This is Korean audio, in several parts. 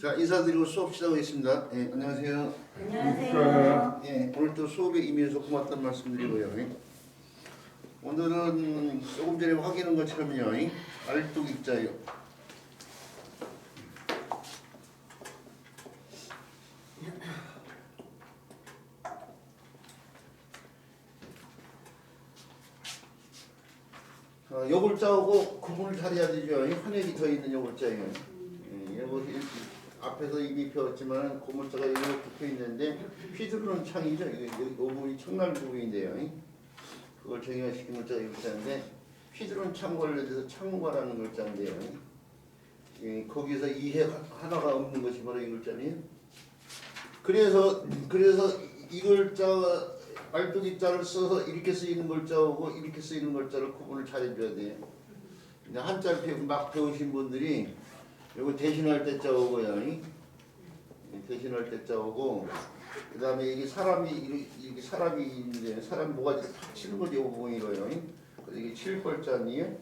자, 인사드리고 수업 시작하겠습니다. 예, 안녕하세요. 안녕하세요. 예, 오늘 또 수업에 임해서 고맙다는 말씀드리고요. 오늘은 조금 전에 확인한 것처럼요. 알뚝익자요. 요글자하고 구분을 잘해야 되죠. 한획이 더 있는 요글자예요. 예, 요거 앞에서 이미 배웠지만 고물자가 이렇게 붙어 있는데 휘두르는 창이죠. 이 부분이 청날 부분인데요. 그걸 정의화시킨 글자가 이 글자인데 휘두르는 창 관련해서 창과라는 글자인데요. 예, 거기서 이해 하나가 없는 것이 바로 이 글자네요. 그래서 이 글자 알뚝이자를 써서 이렇게 쓰이는 글자하고 이렇게 쓰이는 글자를 구분을 잘해줘야 돼요. 이제 한자를 막 배우신 분들이 이거 대신할 때 자오고요. 대신할 때 자오고 그 다음에 이게 이게 사람이 있는데 사람 모가지 탁 치는 거죠. 이 부분이고요. 그래서 이게 칠벌자니에요.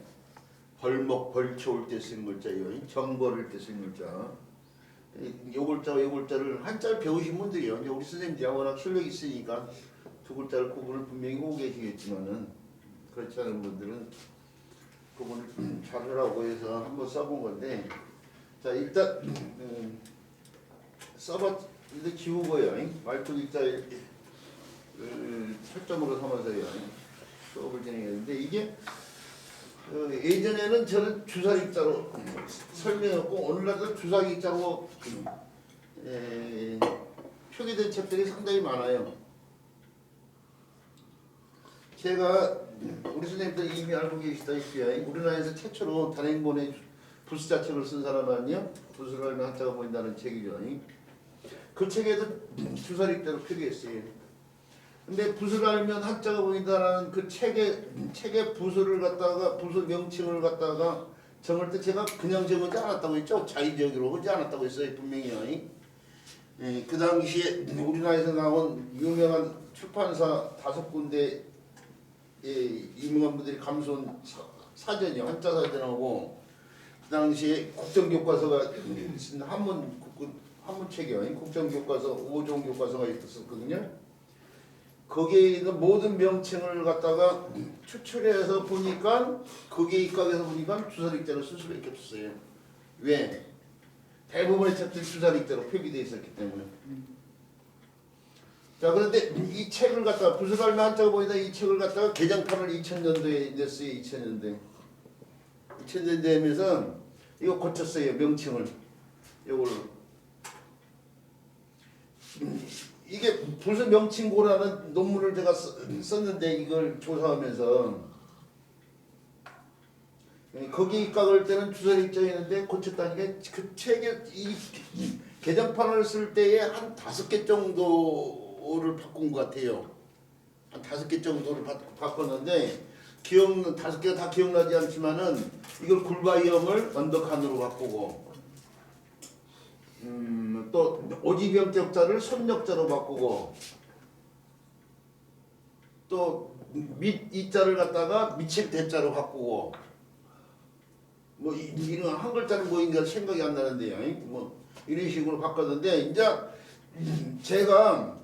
벌목 벌초 올 때 쓰는 글자예요. 정벌을 때 쓰는 글자. 요 글자와 요 글자를 한자를 배우신 분들이요. 이제 우리 선생님들이 워낙 실력이 있으니까 두 글자를 구분을 분명히 하고 계시겠지만은 그렇지 않은 분들은 구분을 잘하라고 해서 한번 써본 건데, 자 일단 일단 지우고요. 말뚝익자를 초점으로 삼아서요 수업을 진행했는데 이게 예전에는 저는 주사익자로 설명했고 오늘날도 주사익자로 표기된 책들이 상당히 많아요. 제가 우리 선생님들 이미 알고 계시다시피 우리나라에서 최초로 단행본의 부수자책을 쓴 사람은요 부수를 알면 한자가 보인다는 책이죠. 그 책에도 주사익자로 표기했어요. 근데 부수를 알면 한자가 보인다는 그 책의 부수를 갖다가 부수 명칭을 갖다가 정할 때 제가 그냥 적지 않았다고 했죠. 자의적으로 하지 않았다고 했어요. 분명히. 예, 그 당시에 우리나라에서 나온 유명한 출판사 5군데 유명한 분들이 감수한 사전이 한자 사전하고 그 당시에 국정교과서가 쓴 한문책이요. 국정교과서 5종 교과서가 있었거든요. 거기에 있는 모든 명칭을 갖다가 추출해서 보니까 거기에 입각해서 보니까 주사익자로 쓸 수밖에 없었어요. 왜? 대부분의 책들이 주사익자로 표기되어 있었기 때문에. 자, 그런데 이 책을 갖다가 부수갈매 한자가 보이다 이 책을 갖다가 개정판을 2000년도에 냈어요. 2000년대 하면서 이거 고쳤어요. 명칭을. 이걸 이게 부수 명칭고라는 논문을 제가 썼는데 이걸 조사하면서 거기 입각할 때는 주사익자였는데 고쳤다는 게 그 책에 이 개정판을 쓸 때에 한 5개 정도를 바꾼 것 같아요. 한 5개 정도를 바꿨는데 5개가 다 기억나지 않지만은 이걸 굴바이엄을 언덕한으로 바꾸고 또 오지병자를 손역자로 바꾸고 또 밑 이자를 갖다가 밑책 대자로 바꾸고 뭐 이런 한 글자는 뭐인가 생각이 안 나는데요. 뭐 이런 식으로 바꿨는데 이제 제가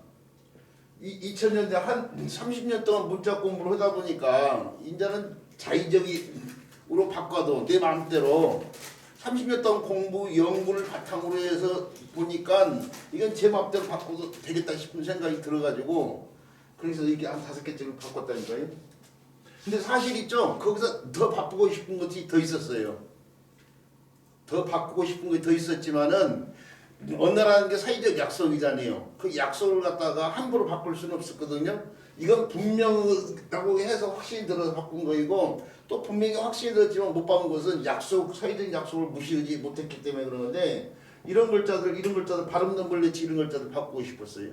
2000년대 한 30년 동안 문자 공부를 하다 보니까 이제는 자의적으로 바꿔도 내 마음대로 30년 동안 공부, 연구를 바탕으로 해서 보니까 이건 제 마음대로 바꿔도 되겠다 싶은 생각이 들어가지고 그래서 이게 한 5개쯤을 바꿨다니까요. 근데 사실 있죠. 거기서 더 바꾸고 싶은 것이 더 있었어요. 더 바꾸고 싶은 것이 더 있었지만은 언어라는 게 사회적 약속이잖아요. 그 약속을 갖다가 함부로 바꿀 수는 없었거든요. 이건 분명하다고 해서 확신이 들어서 바꾼 거이고 또 분명히 확신이 들었지만 못 바꾼 것은 사회적 약속을 무시하지 못했기 때문에 그러는데 이런 글자들 발음 없는 걸레치 이런 글자들 바꾸고 싶었어요.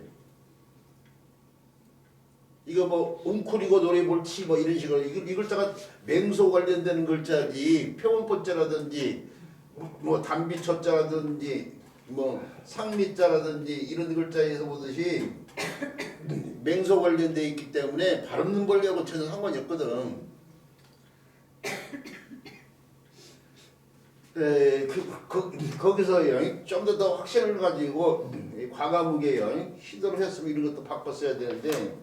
이거 뭐 웅크리고 노래 볼치 뭐 이런 식으로 이 글자가 맹소 관련되는 글자지 표본포자라든지 뭐 단비초자라든지 뭐 상미자라든지 이런 글자에서 보듯이 맹소 관련되어 있기 때문에 발음 없는 벌레하고 전혀 상관이 없거든. 거기서요 좀 더 확신을 가지고 과감하게요 시도를 했으면 이런 것도 바꿨어야 되는데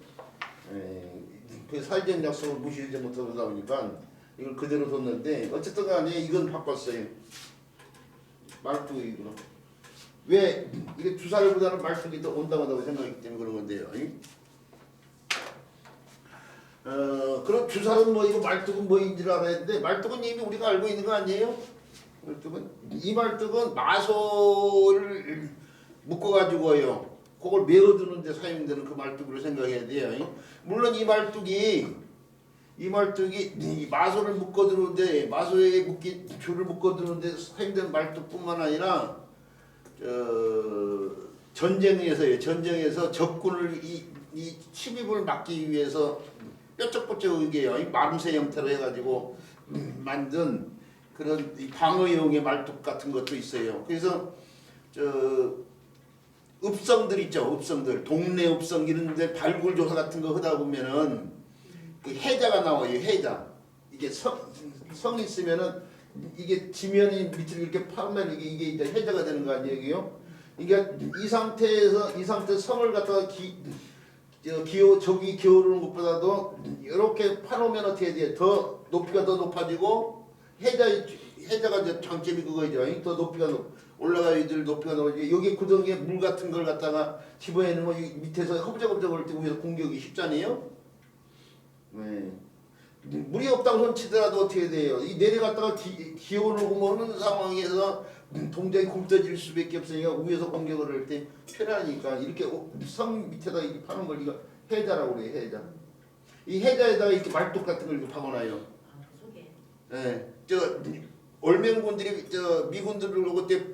그 사회적 약속을 무시하지 못하다 보니까 이걸 그대로 뒀는데 어쨌든 간에 이건 바꿨어요. 말뚝이 이거 왜 이게 주사를보다는 말뚝이 더 온당하다고 생각하기 때문에 그런 건데요. 그럼 주사는 뭐 이거 말뚝은 뭐인 줄 알았는데 말뚝은 이미 우리가 알고 있는 거 아니에요? 이 말뚝은 마소를 묶어가지고요. 그걸 메어두는데 사용되는 그 말뚝으로 생각해야 돼요. 물론 이 말뚝이 이 마소를 묶어두는데 마소에 묶인 줄을 묶어두는데 사용되는 말뚝뿐만 아니라 전쟁에서 적군을 이 침입을 막기 위해서 뾰족뾰족하게 마름새 형태로 해가지고 만든 그런 이 방어용의 말뚝 같은 것도 있어요. 그래서 읍성들 있죠. 읍성들 동네 읍성 이런데 발굴 조사 같은 거 하다 보면은 그 해자가 나와요. 해자 이게 성이 있으면은 이게 지면이 밑으로 이렇게 파면 이게 이제 해자가 되는 거 아니에요? 이게 이 상태 성을 갖다가 저기 기어오르는 것보다도 이렇게 파놓으면 어떻게 돼요? 더 높이가 더 높아지고 해자가 이제 장점이 그거죠. 더 높이가 올라가야지 높이가 높아지고 여기 구덩이에 물 같은 걸 갖다가 집어내는 거 밑에서 허브적허브적 할 때 위에서 공격이 쉽잖아요. 네. 물이 없다고 손 치더라도 어떻게 돼요? 이 내려갔다가 기어오르고 하는 상황에서 동작이 굶떠질 수밖에 없으니까 위에서 공격을 할 때 편하니까 이렇게 성 밑에다 이렇게 파는 걸 이거 해자라고 그래요. 해자. 이 해자에다가 이렇게 말뚝 같은 걸 이렇게 파고나요. 예. 얼맹군들이 미군들을 그때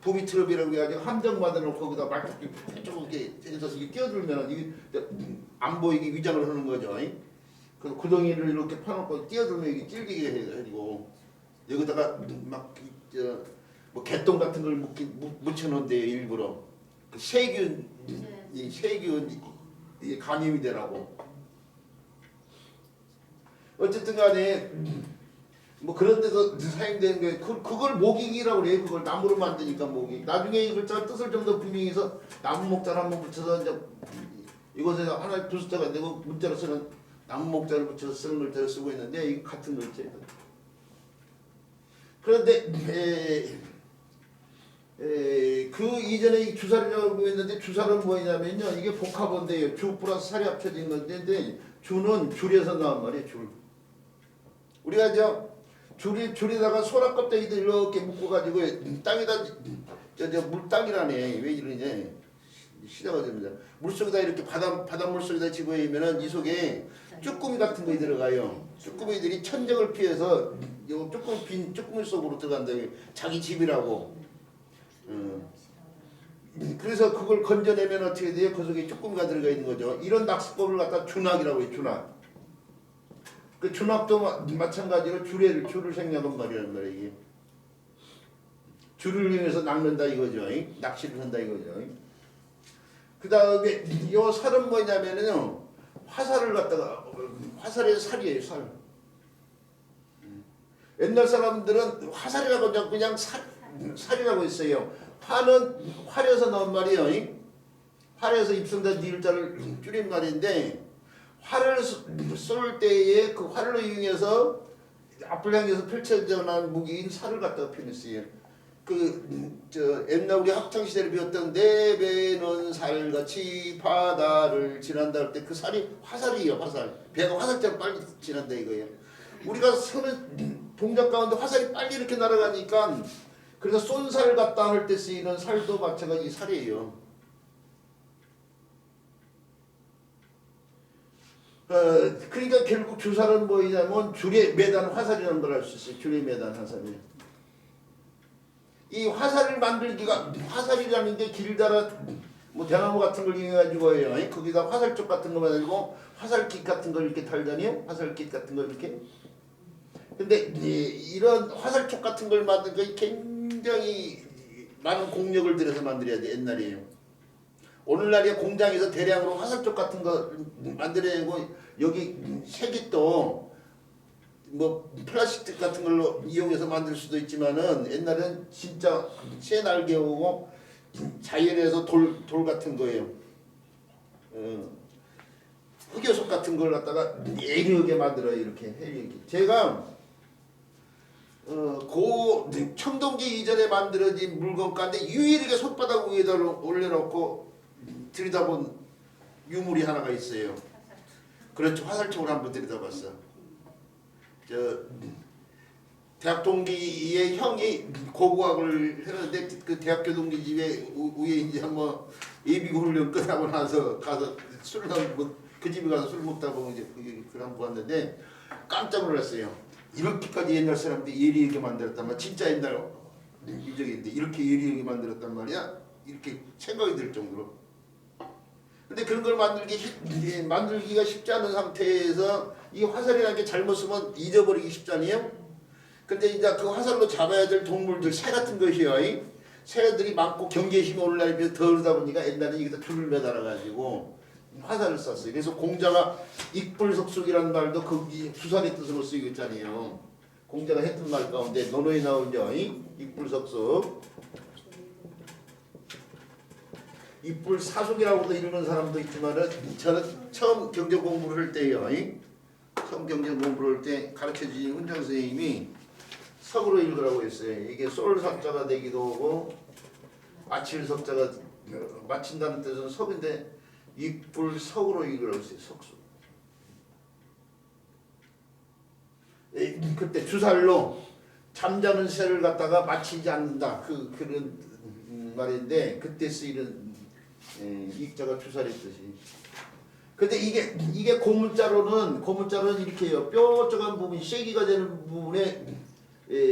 부비트럽이라고 해가지고 함정 만들어놓고 거기다 말뚝 이렇게 해서 끼어들면 이게 안 보이게 위장을 하는 거죠. 그 구덩이를 이렇게 파놓고 끼어들면 이게 찔기게 해가지고 여기다가 뭐 개똥 같은 걸 묻혀놓은데 일부러 그 세균 이 감염이 되라고. 어쨌든 간에 뭐 그런 데서 사용되는 게 그걸 모기기라고 그래요. 그걸 나무로 만드니까 모기. 나중에 이 글자 뜻을 좀 더 분명히 해서 나무 목자를 한번 붙여서 이제 이것에 하나의 부숫자가 되고 문자로 쓰는 나무 목자를 붙여서 쓰는 글자를 쓰고 있는데 이 같은 글자예요. 그런데 그 이전에 이 주사리라고 했는데 주사는 뭐냐면요. 이게 복합어인데요. 주 플러스 살이 합쳐진 건데 주는 줄에서 나온 말이에요. 줄. 우리가 줄에다가 소라 껍데기들 이렇게 묶어가지고 땅에다 물땅이라네. 왜 이러냐. 시대가 됩니다. 물속에다 이렇게 바닷물 속에다 집어이면은 이 속에 쭈꾸미 같은 거 들어가요. 쭈꾸미들이 천적을 피해서 요 쭈꾸미 속으로 들어간다. 자기 집이라고. 그래서 그걸 건져내면 어떻게 돼요? 그 속에 쭈꾸미가 들어가 있는 거죠. 이런 낚시법을 갖다 준학이라고 해요. 준학. 그 준학도 마찬가지로 줄을 생략한 말이란 말이에요. 이게. 줄을 이용해서 낚는다 이거죠. 낚시를 한다 이거죠. 그 다음에 요 살은 뭐냐면요. 화살을 갖다가 화살의 살이에요. 살. 옛날 사람들은 화살이라고 그냥 살이라고 했어요. 화는 활에서 나온 말이에요. 활에서 입술다 니을자를 줄인 말인데 활을 쏠 때에 그 활을 이용해서 앞을 향해서 펼쳐져 나온 무기인 살을 갖다가 표현했어요. 옛날 우리 학창 시대를 배웠던 내 배는 살같이 바다를 지난다 할 때 그 살이 화살이에요. 화살. 배가 화살처럼 빨리 지난다 이거예요. 우리가 서는 동작 가운데 화살이 빨리 이렇게 날아가니까 그래서 쏜 살 같다 할 때 쓰이는 살도 마찬가지 살이에요. 그러니까 결국 주살은 뭐냐면 줄에 매단 화살이라는 걸 알 수 있어요. 줄에 매단 화살이. 이 화살을 만들기가 화살이라는 게 길다란 뭐 대나무 같은 걸 이용해가지고요. 거기다 화살쪽 같은 거 만들고 화살깃 같은 걸 이렇게 달잖아요. 화살깃 같은 걸 이렇게. 근데 이런 화살촉 같은 걸 만든 거 굉장히 많은 공력을 들여서 만들어야 돼. 옛날이에요. 오늘날에 공장에서 대량으로 화살촉 같은 거 만들어내고 여기 색이 또 뭐 플라스틱 같은 걸로 이용해서 만들 수도 있지만은 옛날엔 진짜 새 날개 오고 자연에서 돌 같은 거예요. 흑요석 같은 걸 갖다가 예리하게 만들어요. 이렇게 예리하게. 제가 고 청동기 이전에 만들어진 물건 가운데 유일하게 손바닥 위에다 올려놓고 들여다본 유물이 하나가 있어요. 그렇죠. 화살촉을 한번 들여다봤어. 저 대학 동기의 형이 고고학을 했는데 그 대학교 동기 집에 위에 이제 한번 예비군 훈련 끝나고 나서 가서 술을 그 집에 가서 술 먹다 보면 이제 그걸 한번 봤는데 깜짝 놀랐어요. 이렇게까지 옛날 사람들이 예리하게 만들었단 말이야. 진짜 옛날 유적인데 이렇게 예리하게 만들었단 말이야. 이렇게 생각이 들 정도로. 근데 그런 걸 만들기가 쉽지 않은 상태에서 이 화살이라는 게 잘못 쓰면 잊어버리기 쉽잖아요. 근데 이제 그 화살로 잡아야 될 동물들 새 같은 것이요. 새들이 많고 경계심이 올라오면서 더 그러다 보니까 옛날에 여기다 줄을 매달아 가지고 화살을 썼어요. 그래서 공자가 익불석숙이라는 말도 그 수산의 뜻으로 쓰이고 있잖아요. 공자가 했던 말 가운데 논어에 나오죠. 익불석숙. 익불사숙이라고도 이르는 사람도 있지만은 저는 처음 경제 공부를 할 때요. 처음 경제 공부를 할 때 가르쳐주신 훈장 선생님이 석으로 읽으라고 했어요. 이게 쏠석자가 되기도 하고 마칠석자가 마친다는 뜻은 석인데 익불석으로 읽으라고 했어요. 석수. 그때 주살로 잠자는 새를 갖다가 마치지 않는다. 그런 말인데 그때 쓰이는 익자가 주살의 뜻이. 근데 이게 고문자로는 이렇게요. 뾰족한 부분, 쐐기가 되는 부분에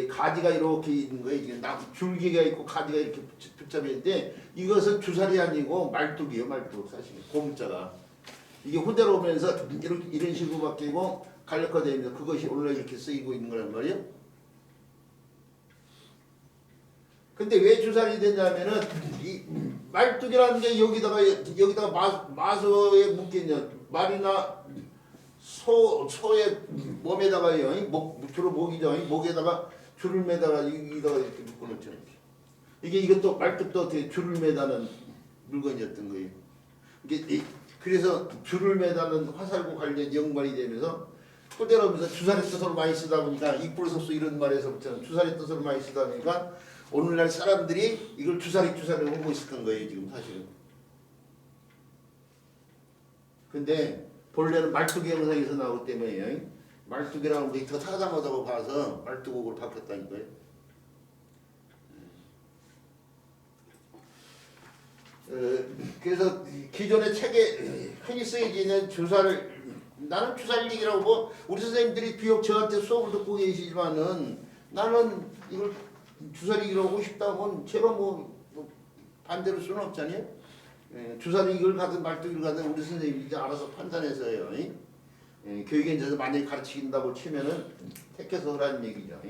가지가 이렇게 있는 거예요. 이게 줄기가 있고 가지가 이렇게 붙잡혀 있는데 이것은 주살이 아니고 말뚝이에요. 말뚝 사실 고문자가 이게 후대로 오면서 이런 식으로 바뀌고 간략화되면서 그것이 원래 이렇게 쓰이고 있는 거란 말이에요. 근데 왜 주살이 되냐면은 이 말뚝이라는 게 여기다가 마소에 묶여있냐 말이나 소의 몸에다가요 주로 목이죠. 목에다가 줄을 매다가 여기다가 이렇게 묶어놓죠. 이것도 말뚝도 어떻게 줄을 매다는 물건이었던 거예요. 그래서 줄을 매다는 화살과 관련 연관이 되면서 토대로 하면서 주살의 뜻으로 많이 쓰다 보니까 익불석수 이런 말에서부터 주살의 뜻으로 많이 쓰다 보니까 오늘날 사람들이 이걸 주사리 오고 있을 거예요. 지금 사실은. 근데 본래는 말뚝이 영상에서 나오기 때문에요. 말뚝이라는 게 더 타자마자고 봐서 말뚝옥으로 바뀌었다니까요. 그래서 기존의 책에 흔히 쓰여지는 나는 주살리기라고 뭐 우리 선생님들이 비록 저한테 수업을 듣고 계시지만은 나는 이걸 주사리기로 하고 싶다면 제가 뭐 반대로 수는 없잖아요. 주사리기를 가든 말뚝이를 가든 우리 선생님이 이제 알아서 판단해서요. 교육엔에서 만약에 가르친다고 치면은 택해서 하라는 얘기죠.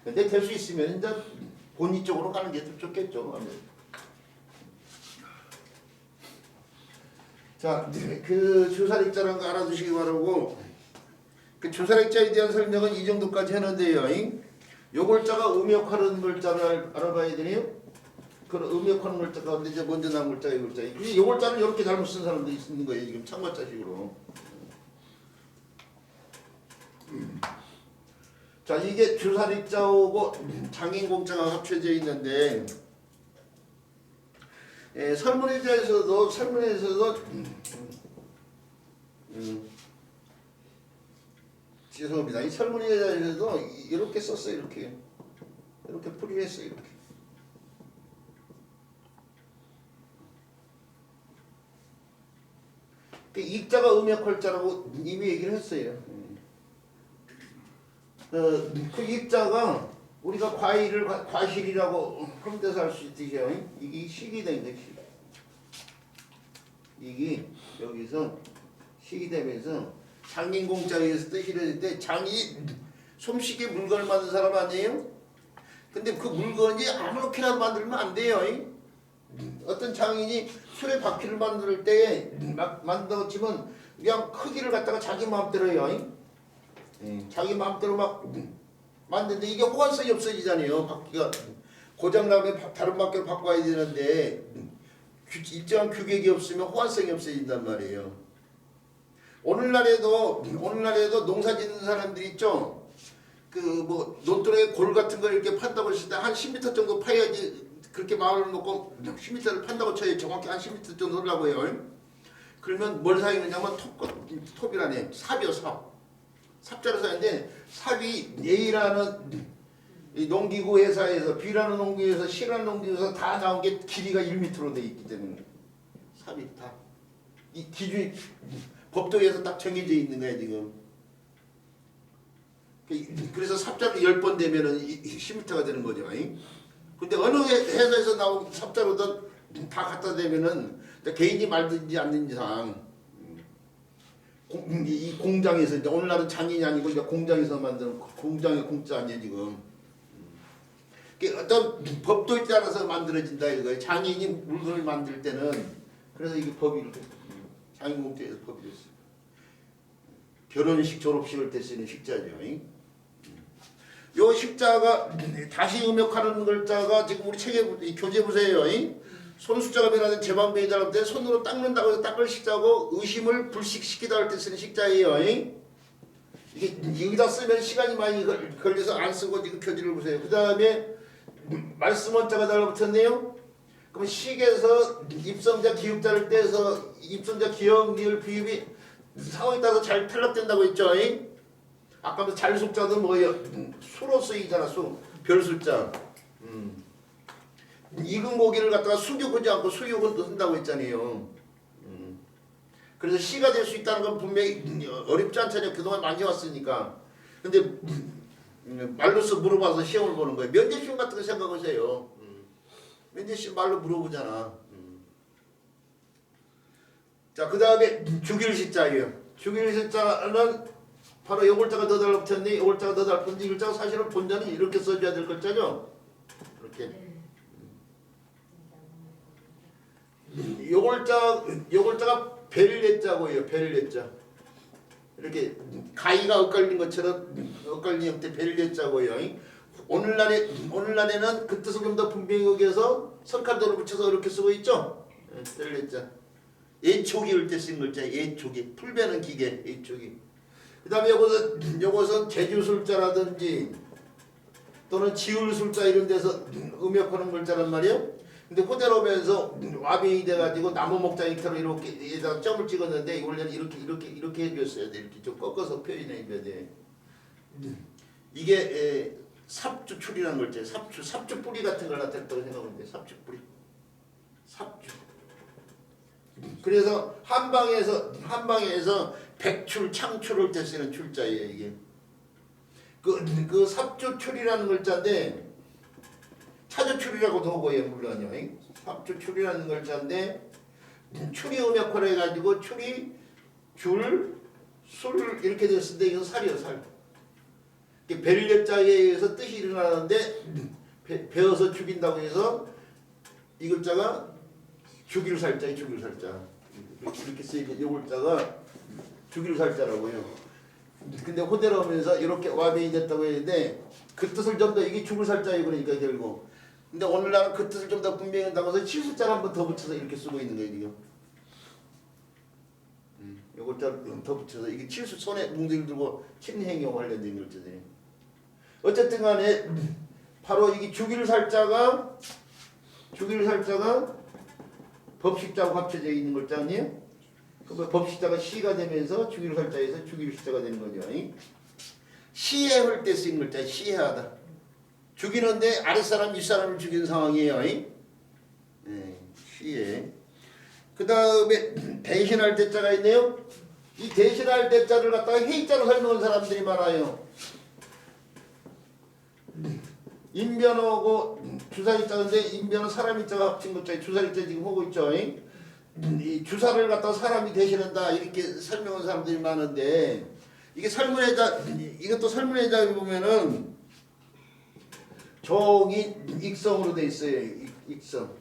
근데 될 수 있으면 이제 본의 쪽으로 가는 게 더 좋겠죠. 자, 그 주사리자라는 거 알아두시기 바라고. 그 주사리자에 대한 설명은 이 정도까지 했는데요. 요 글자가 음역하는 글자를 알아봐야 되네요. 그 음역하는 글자 가운데 이제 먼저 나온 글자가 이 글자. 이 글자는 이렇게 잘못 쓴 사람들이 있는 거예요. 지금 참가자식으로. 자, 이게 주사리자하고 장인공자가 합쳐져 있는데 설문에 대해서도 죄송합니다. 이 설문에 대해서도 이렇게 썼어요. 이렇게 풀이했어요. 이렇게. 익자가 음역할자라고 이미 얘기를 했어요. 그 익자가 우리가 과실이라고 그런 데서 할 수 있듯이요. 이게 식이 되는데 이게 여기서 식이 되면서 장인공자에서 뜻이 되는데 장이 솜씨게 물건을 만든 사람 아니에요? 근데 그 물건이 아무렇게나 만들면 안 돼요. 어떤 장인이 술의 바퀴를 만들 때 만들었지만 그냥 크기를 갖다가 자기 마음대로 해요. 자기 마음대로 막 만드는데 이게 호환성이 없어지잖아요. 바퀴가 고장나면 다른 바퀴로 바꿔야 되는데 일정한 규격이 없으면 호환성이 없어진단 말이에요. 오늘날에도 농사 짓는 사람들이 있죠. 그 뭐 논두렁에 골 같은 걸 이렇게 판다고 했을 때 한 10m 정도 파야지 그렇게 마을을 놓고 10m를 판다고 쳐요. 정확히 한 10m 정도 하려고요. 그러면 뭘 사용하냐면 톱이라네. 삽이요, 삽. 삽자로 사는데 삽이 A라는 이 농기구 회사에서 B라는 농기구에서 C라는 농기구에서 다 나온 게 길이가 1m로 돼 있기 때문에 삽이 다 이 기준이 법도에서 딱 정해져 있는 거야 지금. 그래서 삽자로 10번 되면은 10m가 되는 거죠. 근데 어느 회사에서 나온 삽자로든 다 갖다 대면은 개인이 말든지 않는 이상 이 공장에서 이제 오늘날은 장인이 아니고 이제 공장에서 만드는 공장의 공짜 아니에요 지금. 어떤 법도에 따라서 만들어진다 이거예요. 장인이 물건을 만들 때는 그래서 이게 법이 이렇게 장인공제에서 법이 됐어요. 결혼식 졸업식을 때 쓰는 식자죠. 요 식자가 다시 음역하는 글자가 지금 우리 책에 교재 보세요. 손숫자가 변하는 제방병이다 할 때 손으로 닦는다고 해서 닦을 식자고 의심을 불식시키다 할 때 쓰는 식자예요. 이게 여기다 쓰면 시간이 많이 걸려서 안 쓰고 지금 교재를 보세요. 그 다음에 말씀 원자가 달라붙었네요. 그럼 식에서 입성자 기역자를 떼서 입성자 기역 니을 비읍이 상황에 따라서 잘 탈락된다고 했죠. 아까부터 잘숙자도 뭐예요? 수로 쓰이잖아. 수 별숫자. 익은 고기를 갖다가 숙여보지 않고 수육은 쓴다고 했잖아요. 그래서 시가 될 수 있다는 건 분명히 어렵지 않잖아요. 그동안 많이 왔으니까. 근데 말로써 물어봐서 시험을 보는 거예요. 면제시험 같은 거 생각하세요. 면제시험 말로 물어보잖아. 자, 그 다음에 죽일시자예요. 죽일시자는 바로 요 글자가 더 달라붙었네. 요 글자가 더 달라붙는데 이 글자가 사실은 본자는 이렇게 써줘야 될 글자죠. 이렇게. 요 글자가 벨레자고요. 벨레자. 이렇게 가위가 엇갈린 것처럼 엇갈린 형태 벨레자고요. 오늘날에는 그 뜻을 좀 더 분명히 여기서 선칼도를 붙여서 이렇게 쓰고 있죠. 벨레자. 예초기일 때 쓴 글자. 예초기. 풀베는 기계. 예초기. 그 다음에 요것은 제주술자라든지 또는 지울술자 이런 데서 음역하는 글자란 말이에요. 근데 호대로 오면서 와빙이 돼가지고 나무 목장 형태로 이렇게 에다가 점을 찍었는데 원래는 이렇게 해줬어야 돼. 이렇게 좀 꺾어서 표현해줘야 돼. 이게 삽주출이라는 글자예요. 삽주 뿌리 같은 걸 나타냈다고 생각하면 돼. 삽주 뿌리. 삽주. 그래서 한방에서 백출, 창출을 때 쓰는 출자예요 이게. 그 삽주출이라는 글자인데 차주출이라고도 하고요 물론요. 삽주출이라는 글자인데 출이 음역화로 해가지고 출이 줄, 술 이렇게 됐을 때 이건 살이요 살. 벨레자에 의해서 뜻이 일어나는데 배어서 죽인다고 해서 이 글자가 죽일 살자에 죽일 살자. 이렇게 쓰이게 이 글자가 죽일 살자라고요. 근데 호대로 오면서 이렇게 와변이 됐다고 했는데 그 뜻을 좀 더 이게 죽을 살자예요. 그러니까 결국. 근데 오늘날은 그 뜻을 좀 더 분명히 한다고 해서 칠숫자를 한 번 더 붙여서 이렇게 쓰고 있는 거예요 지금. 이 글자를 더 붙여서 이게 칠수 손에 뭉둥이 들고 친행용 관련된 글자들이. 어쨌든 간에 바로 이게 죽일 살자가 법식자하고 합쳐져 있는 글자 아니에요? 그러면 법식자가 시가 되면서 죽일 살자에서 죽일 시자가 되는 거죠. 시해할 때 쓰인 글자 시해하다. 죽이는데 아랫사람 윗사람을 죽인 상황이에요. 시해. 그 다음에 대신할 때자가 있네요. 이 대신할 때자를 갖다가 해자로 설명한 사람들이 많아요. 인변어고 주사일자인데 인변어 사람일자가 합친 것자에 주사일자 지금 하고 있죠. 이 주사를 갖다가 사람이 대신한다 이렇게 설명한 사람들이 많은데 이게 설문회자 이것도 설문회자에 보면은 종이 익성으로 돼 있어요. 익성.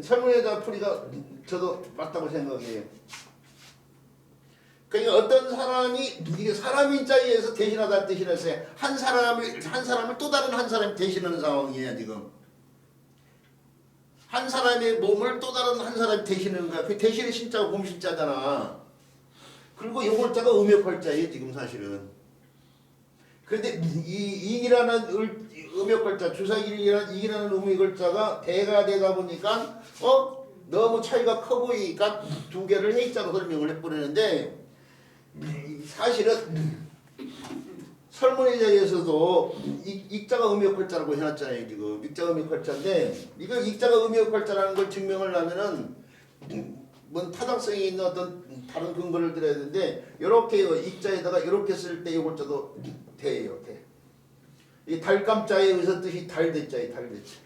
설문회자 풀이가 저도 맞다고 생각해요. 그러니까 어떤 사람이 이게 사람인 자에서 대신하다는 뜻이 있어요. 한 사람을 또 다른 한 사람이 대신하는 상황이에요 지금. 한 사람의 몸을 또 다른 한 사람이 대신하는 거야. 그 대신의 신자가 곰신자잖아. 그리고 요걸자가 음역할자예요 지금 사실은. 그런데 이라는 음역할자, 주사일이라는 이라는 음역할자가 대가 되다 보니까 너무 차이가 커 보이니까 두 개를 해자로 설명을 해버리는데 사실은 설문의자에서도 익자가 음역할자라고 해놨잖아요 지금. 익자가 음역할자인데 이걸 익자가 음역할자라는 걸 증명을 하면은 뭔 타당성이 있는 어떤 다른 근거를 들어야 되는데 이렇게 익자에다가 이렇게 쓸 때 이것도 돼요. 돼. 이 달감자에 의해서 뜻이 달대자예요. 달대자.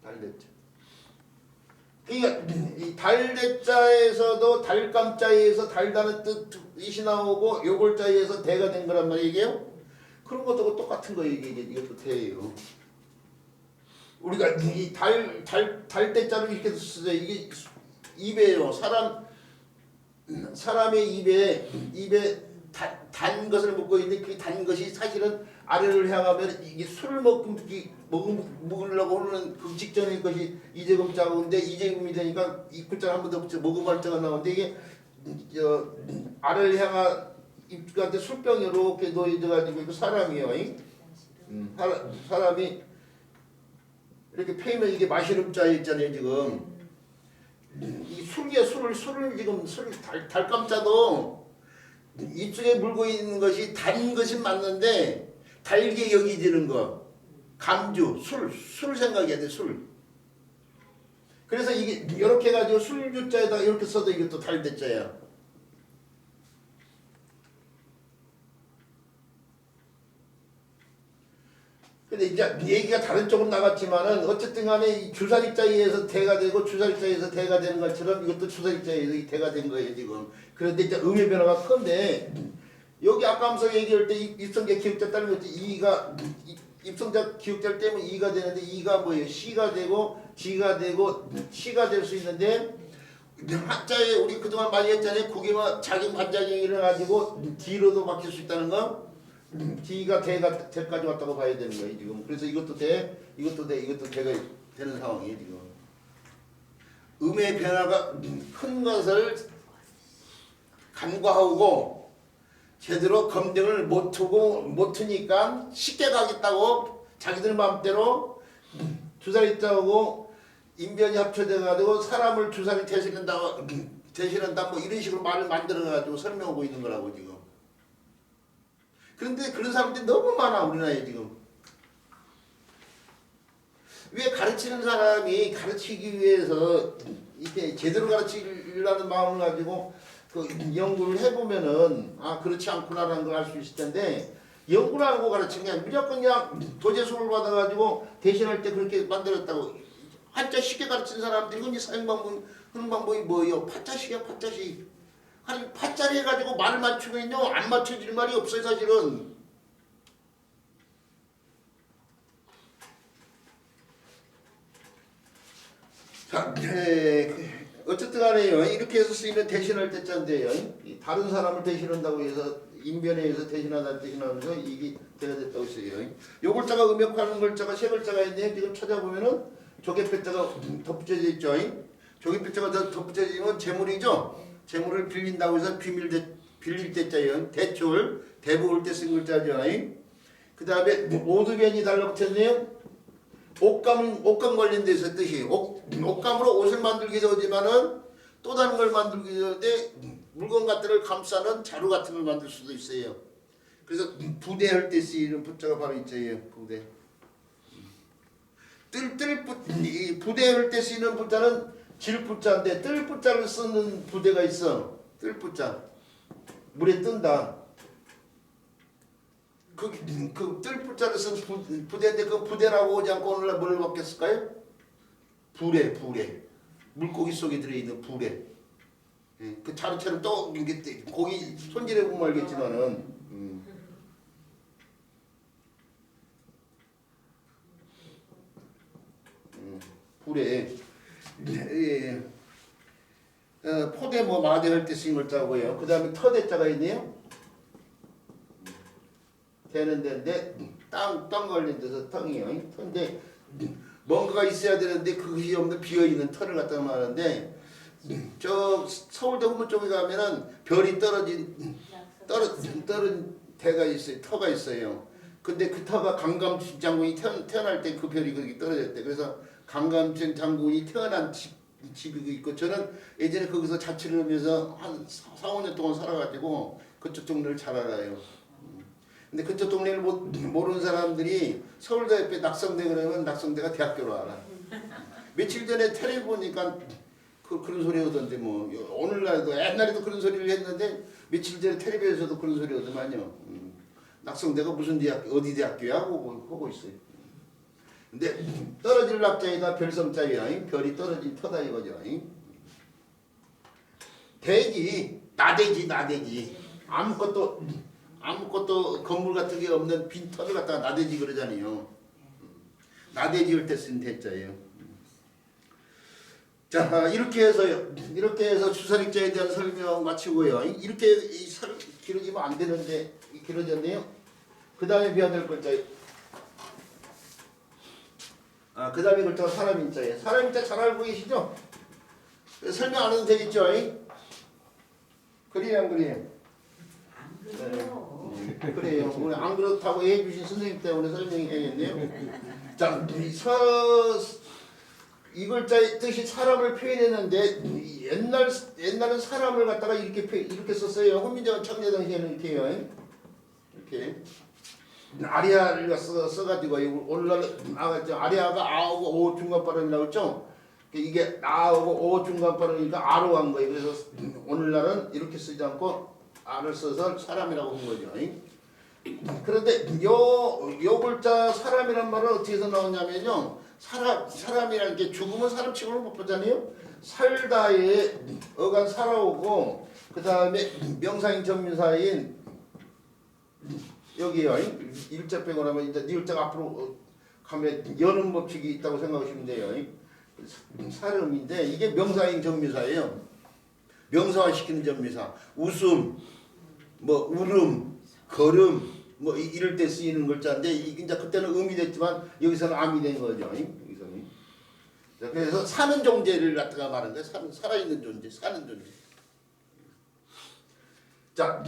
달대자. 그러니까 이 달대자에서도 달감자에서 달다는 뜻이 나오고 요골자에서 대가 된 거란 말이에요. 그런 것도 똑같은 거예요. 이것도 돼요. 우리가 이 달대자를 이렇게 쓰죠. 이게 입에요. 사람의 입에 단 것을 먹고 있는데 그 단 것이 사실은 아래를 향하면 이게 술을 먹으려고 하는 그 직전의 것이 이제금자인데 이제금이 되니까 이 글자를 한 번 더 붙여 먹음할자가 나오는데 이게 아래를 향한 입가한테 술병이 이렇게 놓여져가지고 그 사람이요. 사람이 이렇게 패이면 이게 마시름자 있잖아요 지금. 이 술을 지금 달감자도 입속에 물고 있는 것이 단 것이 맞는데 달게 여기지는 거. 감주, 술 생각해야 돼, 술. 그래서 이게 이렇게 해가지고 술주자에다 이렇게 써도 이게 또 달대자야. 근데 이제 얘기가 다른 쪽으로 나갔지만은 어쨌든 간에 이 주사립자에 의해서 대가 되고 주사립자에 의해서 대가 되는 것처럼 이것도 주사립자에 의해서 대가 된 거예요 지금. 그런데 이제 음의 변화가 큰데 여기 아까 함서 얘기할 때 입성자 기역자 따르면 이가 입성자 기역자 때문에 이가 되는데 이가 뭐예요? 시가 되고 지가 되고 시가 될 수 있는데 한자에 우리 그동안 많이 했잖아요. 국이와 자기 반작용이 일어나가지고 뒤로도 바뀔 수 있다는 거. D가 대까지 왔다고 봐야 되는 거예요 지금. 그래서 이것도 대, 이것도 대가 되는 상황이에요 지금. 음의 변화가 큰 것을 간과하고 제대로 검증을 못하니까 쉽게 가겠다고 자기들 마음대로 주사리자하고 인변이 합쳐져가지고 사람을 주사리 대신한다 뭐 이런 식으로 말을 만들어가지고 설명하고 있는 거라고 지금. 그런데 그런 사람들이 너무 많아 우리나라에 지금. 왜 가르치는 사람이 가르치기 위해서 이렇게 제대로 가르치려는 마음을 가지고 그 연구를 해보면은 아 그렇지 않구나라는 걸 알 수 있을 텐데 연구를 하고 가르치는 게 아니라 무조건 그냥 도제수를 받아가지고 대신할 때 그렇게 만들었다고. 한자 쉽게 가르치는 사람들이 흔히 사용 방법 하는 방법이 뭐예요? 파자식이야 파자식. 아니 파자리 해가지고 말을 맞추면요 안 맞춰질 말이 없어요 사실은. 자, 어쨌든 간에요 이렇게 해서 쓰이는 대신할 때자인데요 다른 사람을 대신한다고 해서 인변에 의해서 대신하다는 뜻이 나오면서 이게 되가 됐다고 써요. 요 글자가 음역하는 글자가 세 글자가 있는데 지금 찾아보면은 조개뼈자가 덧붙여져 있죠. 조개뼈자가 덧붙여지면 재물이죠. 재물을 빌린다고 해서 빌릴 때자예요. 대출, 대부을 때 쓴 글자죠. 그 다음에 오두변이 달라붙었네요. 옷감 관련돼서 뜻이 옷감으로 옷을 만들기 되지만은 또 다른 걸 만들기 되는데 물건 같은 걸 감싸는 자루 같은 걸 만들 수도 있어요. 그래서 부대할 때 쓰이는 부자가 바로 있죠. 부대. 부대할 때 쓰이는 부자는 질부자인데 뜰부자를 쓰는 부대가 있어. 뜰부자. 물에 뜬다. 그 뜰부자를 쓴 부대인데 그 부대라고 하지 않고 오늘날 뭘 바뀌었을까요? 부래. 물고기 속에 들어있는 부래. 그 자루처럼 또 이게 고기 손질해 보면 알겠지만은 부래. 포대 뭐 마대 할 때 쓰인 글자고요. 그 다음에 터대자가 있네요. 되는 데인데 땅 걸린 데서 텅이요. 터인데 뭔가가 있어야 되는데 그것이 없는 비어있는 터를 갖다가 말하는데 저 서울대 후문 쪽에 가면은 별이 떨어진 대가 있어요. 터가 있어요. 근데 그 터가 강감춘 장군이 태어날 때 그 별이 거기 떨어졌대. 그래서 강감춘 장군이 태어난 집이 있고 저는 예전에 거기서 자취를 하면서 한 4, 5년 동안 살아가지고 그쪽 동네를 잘 알아요. 근데 그쪽 동네를 모르는 사람들이 서울대 옆에 낙성대 그러면 낙성대가 대학교로 알아. 며칠 전에 텔레비 보니까 그런 소리 하던데 뭐 오늘날도 옛날에도 그런 소리를 했는데 며칠 전에 텔레비에서도 그런 소리 하더만요. 낙성대가 무슨 대학 어디 대학교야 하고 있어요. 근데 떨어질 낙자에다 별성자야. 별이 떨어진 터다 이거죠. 대지 나대지 아무것도 건물 같은 게 없는 빈 터를 갖다가 나대지 그러잖아요. 나대지할 때 쓴 대자예요. 자 이렇게 해서 주사력자에 대한 설명 마치고요. 이렇게 길어지면 안 되는데 길어졌네요. 그 다음에 배워야 될 글자. 그 다음에 글자가 사람인자예요. 사람인자 잘 알고 계시죠? 설명 안 해도 되겠죠? 그래요 안 그래요? 그래요. 오늘 안 그렇다고 해주신 선생님 때문에 설명해야겠네요. 자, 이 글자의 뜻이 사람을 표현했는데 옛날은 사람을 갖다가 이렇게 썼어요. 훈민정음 창제 당시에는 이렇게요. 이렇게 아리아를 써가지고 오늘날은 아리아가 아하고 오 중간 발음이라고 했죠. 이게 아하고 오 중간 발음이니까 아로 한 거예요. 그래서 오늘날은 이렇게 쓰지 않고 아를 써서 사람이라고 한 거죠. 그런데 요 글자 사람이란 말은 어떻게 해서 나오냐면요. 사람이라는 게 죽으면 사람치고는 못 보잖아요. 살다에 어간 살아오고 그 다음에 명사인 전미사인 여기요. 일자 빼고 나면 이제 일자가 앞으로 가면 여는 법칙이 있다고 생각하시면 돼요. 사람인데 이게 명사인 전미사예요. 명사화시키는 전미사. 웃음, 뭐 울음, 걸음, 뭐 이럴 때 쓰이는 글자인데 이제 그때는 음이 됐지만 여기서는 암이 된 거죠. 여기서는. 그래서 사는 존재를 갖다가 말하는 거예요. 살아있는 존재, 사는 존재. 자,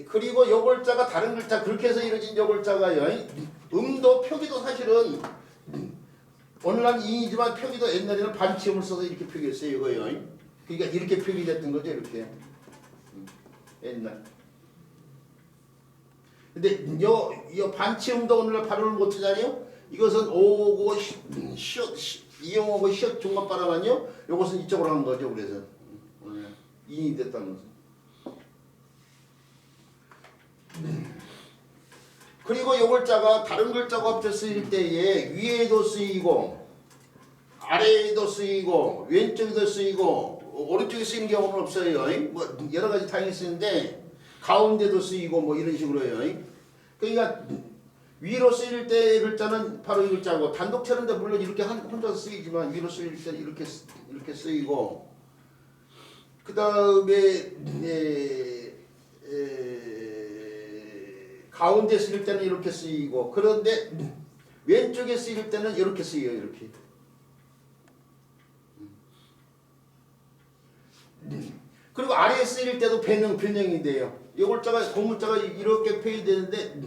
그리고 요 글자가 다른 글자 그렇게 해서 이루어진 요 글자가요. 음도 표기도 사실은 오늘날 인이지만 표기도 옛날에는 반치음을 써서 이렇게 표기했어요. 이거요. 그러니까 이렇게 표기됐던 거죠. 이렇게. 옛날. 근데 요 반치음도 오늘날 발음을 못하잖아요. 이것은 오고 이용하고 시옷 중간 발음하요. 요것은 이쪽으로 한 거죠. 그래서 오늘 인이 됐다는 것은. 그리고 요 글자가 다른 글자가 합쳐 쓰일 때에 위에도 쓰이고 아래에도 쓰이고 왼쪽에도 쓰이고 오른쪽에 쓰이는 경우는 없어요. 뭐 여러 가지 다양히 쓰는데 가운데도 쓰이고 뭐 이런 식으로요. 그러니까 위로 쓰일 때 글자는 바로 이 글자고 단독 쳐는데 물론 이렇게 혼자서 쓰이지만 위로 쓰일 때는 이렇게 쓰이고 그 다음에 가운데 쓰일 때는 이렇게 쓰이고 그런데 왼쪽에 쓰일 때는 이렇게 쓰여요. 이렇게. 그리고 아래에 쓰일 때도 변형인데요. 이 글자가 고문자가 이렇게 표현되는데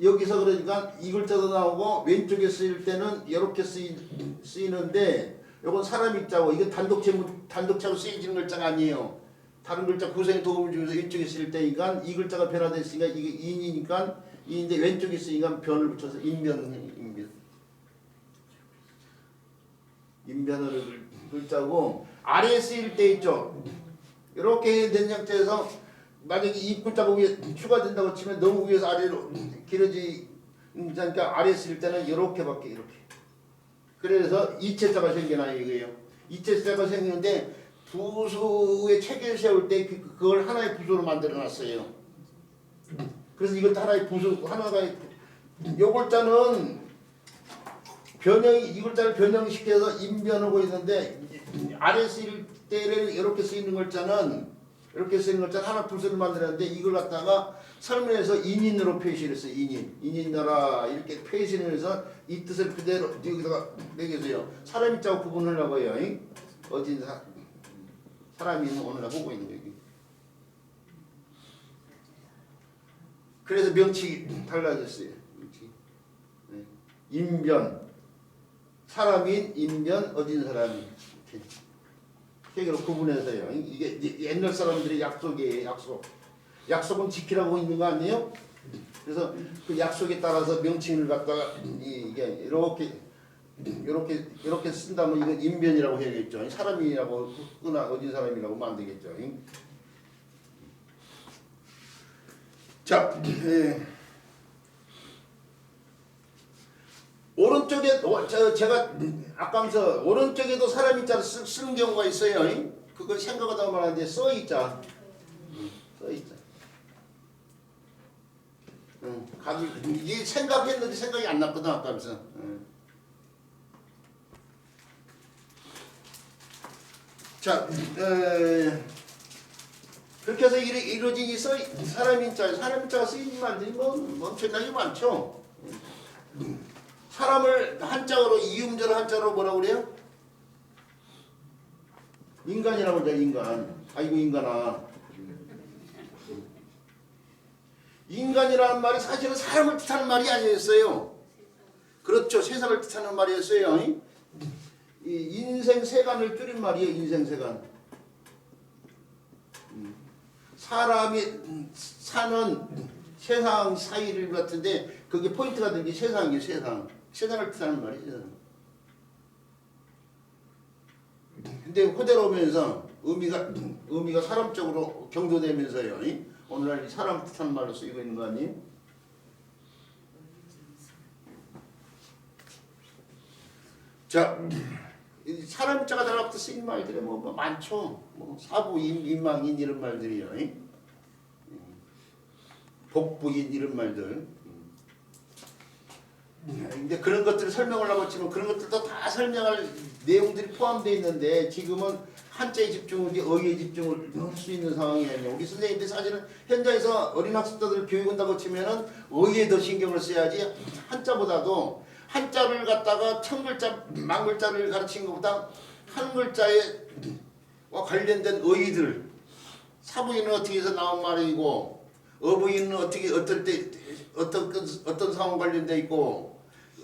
여기서 그러니까 이 글자도 나오고 왼쪽에 쓰일 때는 이렇게 쓰이는데 이건 사람 입자고 이게 단독체로 쓰여지는 글자가 아니에요. 다른 글자 구성의 도움을 주면서 왼쪽에 쓰일 때니까 이 글자가 변화됐으니까 이게 인이니까 인인데 왼쪽에 쓰니까 변을 붙여서 인변을 글자고 아래에 쓰일 때 있죠. 이렇게 된 형태에서 만약에 이 글자가 위에 추가된다고 치면 너무 위에서 아래로 길어지니까 아래에 쓰일 때는 이렇게밖에 이렇게. 그래서 이체자가 생겨나요 이거예요. 이체자가 생기는데 부수의 체계를 세울 때 그걸 하나의 부수로 만들어놨어요. 그래서 이것도 하나의 부수 하나가 요 글자는 이 글자를 변형시켜서 인변하고 있는데 아래 쓰일 때에는 이렇게 쓰이는 글자는 이렇게 쓰이는 글자는 하나 불소를 만들었는데 이걸 갖다가 설문에서 인인으로 표시를 했어요. 인인나라 이렇게 표시를 해서 이 뜻을 그대로 여기다가 매겨서요. 사람이 자고 구분하려고요. 어디 사람이 오늘 보고 있는 거예요. 그래서 명칭이 달라졌어요. 명칭. 네. 인변 사람인 인변 어딘 사람이 이렇게 구분해서요. 이게 옛날 사람들의 약속이에요. 약속은 지키라고 있는 거 아니에요? 그래서 그 약속에 따라서 명칭을 갖다가 이게 이렇게 쓴다면 이건 인변이라고 해야겠죠. 사람이라고 끄나 어딘 사람이라고 하면 안 되겠죠. 자, 오른쪽에 제가 아까면서 오른쪽에도 사람이 자 쓰는 경우가 있어요. 그걸 생각하다 말하는데 써있자. 써있자. 이게 생각했는데 생각이 안 났거든 아까면서. 자, 그렇게 해서 이루어진 이 사람인자가 쓰이는 말들이 뭐 엄청나게 많죠. 사람을 한자어로 이음절 한자로 뭐라고 그래요? 인간이라고 하죠. 인간. 아이고 인간아. 인간이라는 말이 사실은 사람을 뜻하는 말이 아니었어요. 그렇죠. 세상을 뜻하는 말이었어요. 이 인생세간을 줄인 말이에요. 인생세간. 사람이 사는 세상 사이를 같은데 그게 포인트가 된 게 세상이에요. 세상을 뜻하는 말이에요. 근데 그대로 오면서 의미가 사람적으로 경도되면서요. 오늘날 사람 뜻하는 말로 쓰이고 있는 거 아니에요? 자, 사람자가 달라붙어 쓰이는 말들이 뭐 많죠. 뭐 사부인, 인망인 이런 말들이요. 복부인 이런 말들. 근데 그런 것들을 설명을 하고 있지만 그런 것들도 다 설명할 내용들이 포함되어 있는데 지금은 한자에 집중을 어휘에 집중을 할 수 있는 상황이 아니에요. 우리 선생님들이 사실은 현장에서 어린 학습자들을 교육한다고 치면은 어휘에 더 신경을 써야지 한자보다도 한자를 갖다가 천글자 만글자를 가르친 것보다 한 글자에 관련된 어휘들 사부인은 어떻게 해서 나온 말이고 어부인은 어떻게 어떨 때 어떤 상황 관련돼 있고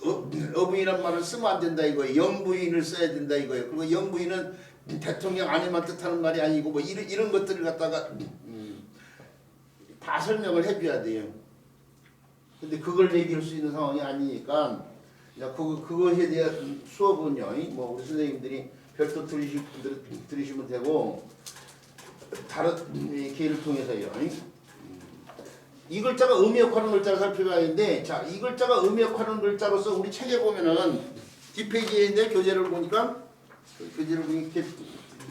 어부인이란 말을 쓰면 안 된다 이거예요. 영부인을 써야 된다 이거예요. 그리고 영부인은 대통령 아내만 뜻하는 말이 아니고 뭐 이런 것들을 갖다가 다 설명을 해줘야 돼요. 근데 그걸 얘기할 수 있는 상황이 아니니까 그것에 대한 수업은요. 뭐 우리 선생님들이 별도 들으시면 되고 다른 기회를 통해서요. 이 글자가 의미역하는 글자를 살펴봐야 하는데 자, 이 글자가 의미역하는 글자로서 우리 책에 보면은 뒷페이지에 있는 교재를 보니까 이렇게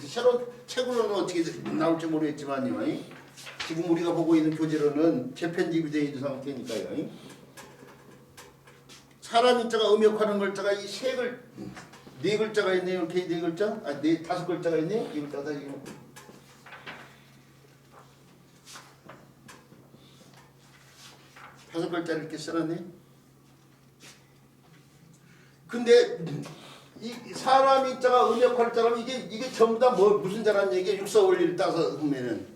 새로운 책으로는 어떻게 나올지 모르겠지만요. 지금 우리가 보고 있는 교재로는 재편집이 되어 있는 상태니까요. 사람 인자가 의미역하는 글자가 이 네 글자가 있네요. 이렇게 네 글자? 다섯 글자가 있네요. 이 글자가 지금. 다섯 글자를 이렇게 써놨네. 근데 이 사람 인자가 음역할 자라면 이게 전부 다 무슨 자라는 얘기야? 육사 원리를 따서 보면은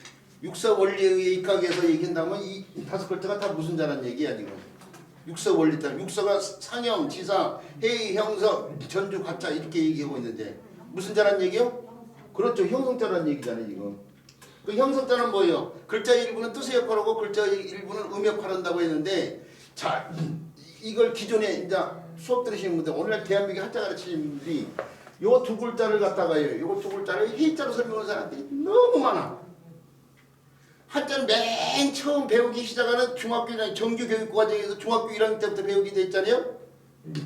육사 원리에 의해 입각해서 얘기한다면 이 다섯 글자가 다 무슨 자라는 얘기야 지금? 육사 원리 따라 육사가 상형, 지사, 해의, 형석, 전주, 가짜 이렇게 얘기하고 있는데 무슨 자라는 얘기요? 그렇죠. 형성자라는 얘기잖아요 지금. 그 형성자는 뭐예요? 글자 일부는 뜻의 역할을 하고 글자 일부는 음역할을 한다고 했는데 자 이걸 기존에 이제 수업 들으시는 분들 오늘날 대한민국 한자 가르치는 분들이 요 두 글자를 갖다가요. 요 두 글자를 해자로 설명하는 사람들이 너무 많아. 한자는 맨 처음 배우기 시작하는 중학교나 정규교육 과정에서 중학교 1학년 때부터 배우게 돼 있잖아요.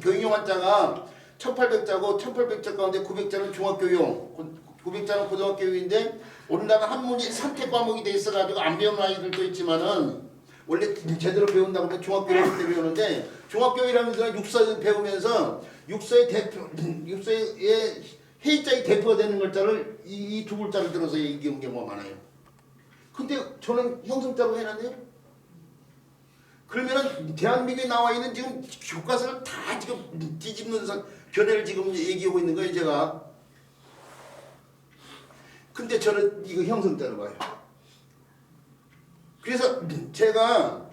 교육용 한자가 1800자고 1800자 가운데 900자는 중학교용 900자는 고등학교용인데 우리나라 한문이 선택 과목이 돼 있어가지고 안 배우는 아이들도 있지만은 원래 제대로 배운다고 하면 중학교 1학년 때 배우는데 중학교 1학년 때 육사 배우면서 육사의 해자의 대표가 되는 글자를 이 두 글자를 들어서 얘기한 경우가 많아요. 근데 저는 형성자로 해놨네요. 그러면은 대한민국에 나와 있는 지금 교과서를 다 지금 뒤집는 견해를 지금 얘기하고 있는 거예요, 제가. 근데 저는 이거 형성자로 봐요. 그래서 제가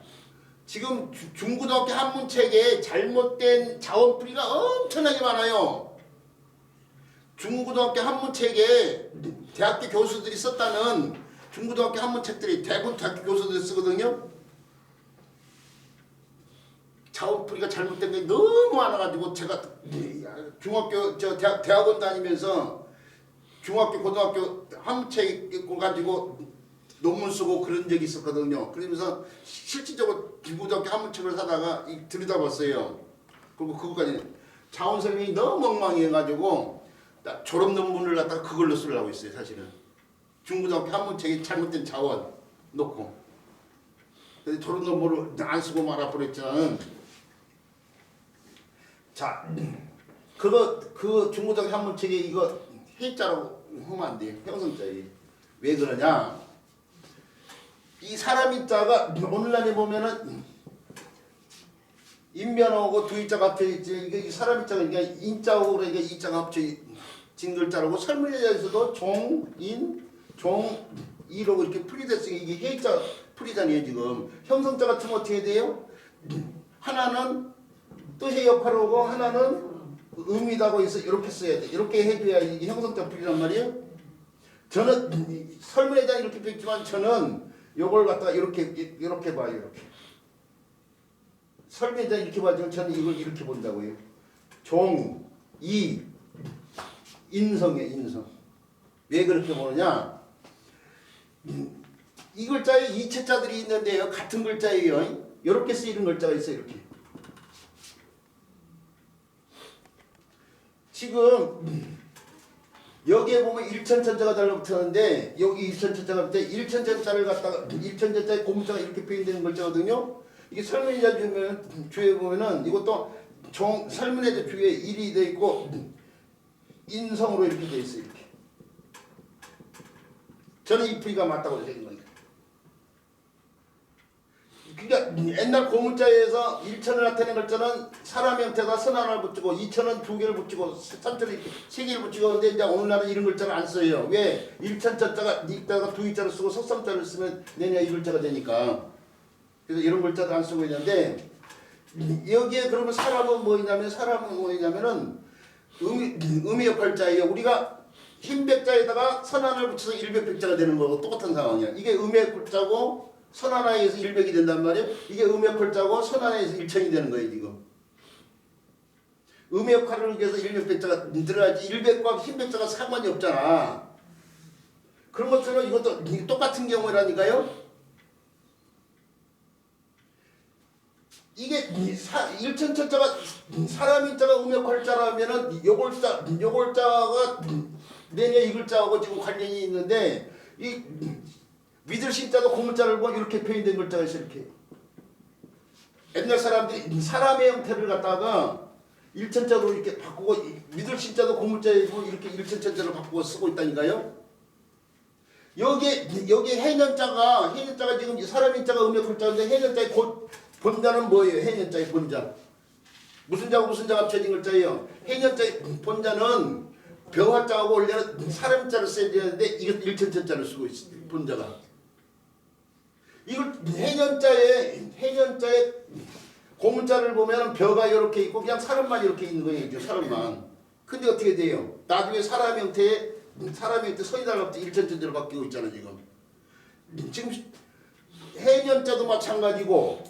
지금 중고등학교 한문책에 잘못된 자원풀이가 엄청나게 많아요. 중고등학교 한문책에 대학교 교수들이 썼다는 중고등학교 한문책들이 대부분 대학교 교수들이 쓰거든요. 자원풀이가 잘못된 게 너무 많아가지고 제가 중학교 대학원 다니면서 중학교 고등학교 한문책 가지고 논문 쓰고 그런 적이 있었거든요. 그러면서 실질적으로 중고등학교 한문책을 사다가 들여다봤어요. 그리고 그거까지 자원 설명이 너무 엉망해가지고 졸업 논문을 갖다가 그걸로 쓰려고 했어요. 사실은 중고등학교 한문책에 잘못된 자원 놓고 근데 졸업 논문을 안 쓰고 말아버렸지만 자 그 중고등학교 한문책에 이거 해자라고 하면 안 돼요. 형성자예요. 왜 그러냐? 이 사람이 자가 오늘날에 보면은 인면하고 두이자가 합쳐 있지. 이게 사람이 자가 그러니까 인자하고 그러니까 이자가 합쳐진 글자라고 설문에서도 종인 종이라고 이렇게 풀이됐으니 이게 해자 풀이잖아요. 지금 형성자 같으면 어떻게 돼요? 하나는 뜻의 역할을 하고 하나는 의미다고 해서 이렇게 써야 돼. 이렇게 해줘야 이게 형성자 풀이란 말이에요. 저는 설문에다 이렇게 뺐지만 저는 요걸 갖다가 이렇게 봐요. 이렇게 설명에다 이렇게 봐지만 저는 이걸 이렇게 본다고요. 종, 이, 인성이에요. 인성. 왜 그렇게 보느냐? 이 글자에 이체자들이 있는데요. 같은 글자예요. 이렇게 쓰이는 글자가 있어요. 이렇게. 지금 여기에 보면 일천천자가 달라붙었는데 여기 일천천자가 붙어 일천천자를 갖다가 일천천자의 고문자가 이렇게 표현되는 글자거든요. 이게 설문자 주에 보면은 이것도 설문에도 주에 일이 돼 있고 인성으로 이렇게 돼 있어요. 이렇게. 저는 이 풀이가 맞다고 생각합니다. 그러니까 옛날 고문자에서 1천을 나타낸 글자는 사람 형태가 선 하나를 붙이고 2천은 두 개를 붙이고 3천은 세 개를 붙이고 근데 이제 오늘날은 이런 글자를 안 써요. 왜? 1천 자자가 이따가 두 글자를 쓰고 석삼자를 쓰면 내냐 이 글자가 되니까. 그래서 이런 글자도 안 쓰고 있는데 여기에 그러면 사람은 뭐냐면은 의미 역할자예요. 우리가 흰백자에다가 선 하나를 붙여서 일백백자가 되는 거고 똑같은 상황이야. 이게 의미 역할자고 선 하나에서 일백이 된단 말이에요. 이게 음역글자고 선 하나에서 일천이 되는 거예요. 지금 음역화를 위해서 일백자가 들어야지 일백과 흰백자가 상관이 없잖아. 그런 것처럼 이것도 똑같은 경우라니까요. 이게 일천천자가 사람인자가 음역할자라면은 요글자가 내냐 이 글자하고 지금 관련이 있는데 이 믿을 신자도 고문자를 보면 이렇게 표현된 글자가 있어요. 이렇게. 옛날 사람들이 사람의 형태를 갖다가 일천자로 이렇게 바꾸고 믿을 신자도 고문자에 보면 이렇게 일천천자로 바꾸고 쓰고 있다니까요. 여기에 해년자가 지금 사람인자가 음역글자인데 해년자의 본자는 뭐예요? 해년자의 본자. 무슨 자가 합쳐진 글자예요? 해년자의 본자는 병화자하고 원래는 사람자를 써야 되는데 이것 일천천자를 쓰고 있어요. 본자가. 이걸 해년자의 고문자를 보면 벼가 이렇게 있고 그냥 사람만 이렇게 있는 거예요. 사람만. 근데 어떻게 돼요? 나중에 사람 형태 선이 달라붙어 일천천자로 바뀌고 있잖아 지금. 지금 해년자도 마찬가지고